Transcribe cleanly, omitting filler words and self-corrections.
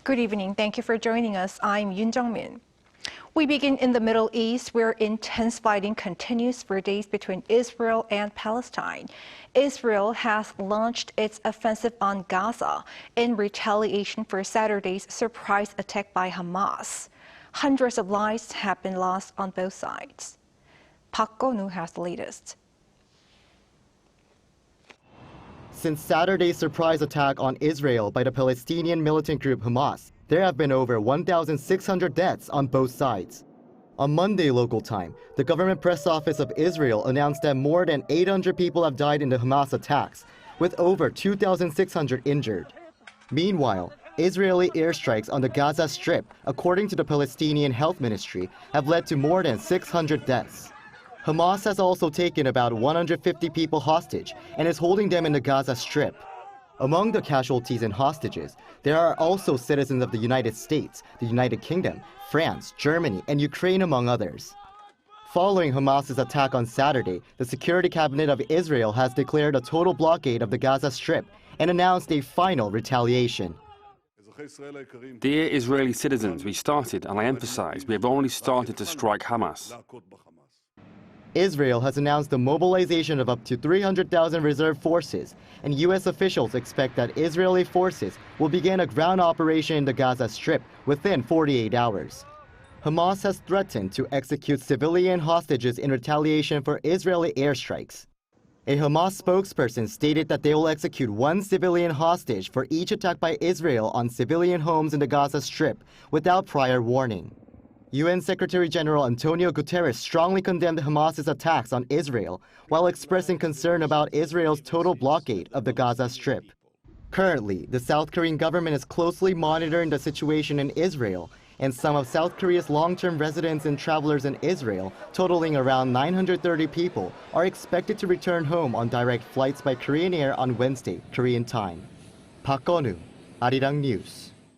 Good evening. Thank you for joining us. I'm Yoon Jung-min. We begin in the Middle East, where intense fighting continues for days between Israel and Palestine. Israel has launched its offensive on Gaza in retaliation for Saturday's surprise attack by Hamas. Hundreds of lives have been lost on both sides. Kun-woo has the latest. Since Saturday's surprise attack on Israel by the Palestinian militant group Hamas, there have been over 1,600 deaths on both sides. On Monday local time, the government press office of Israel announced that more than 800 people have died in the Hamas attacks, with over 2,600 injured. Meanwhile, Israeli airstrikes on the Gaza Strip, according to the Palestinian Health Ministry, have led to more than 600 deaths. Hamas has also taken about 150 people hostage and is holding them in the Gaza Strip. Among the casualties and hostages, there are also citizens of the United States, the United Kingdom, France, Germany, and Ukraine, among others. Following Hamas's attack on Saturday, the Security Cabinet of Israel has declared a total blockade of the Gaza Strip and announced a final retaliation. Dear Israeli citizens, we started, and I emphasize, we have only started to strike Hamas. Israel has announced the mobilization of up to 300,000 reserve forces, and U.S. officials expect that Israeli forces will begin a ground operation in the Gaza Strip within 48 hours. Hamas has threatened to execute civilian hostages in retaliation for Israeli airstrikes. A Hamas spokesperson stated that they will execute one civilian hostage for each attack by Israel on civilian homes in the Gaza Strip without prior warning. UN Secretary General Antonio Guterres strongly condemned Hamas's attacks on Israel while expressing concern about Israel's total blockade of the Gaza Strip. Currently, the South Korean government is closely monitoring the situation in Israel, and some of South Korea's long-term residents and travelers in Israel, totaling around 930 people, are expected to return home on direct flights by Korean Air on Wednesday, Korean time. Kun-woo, Arirang News.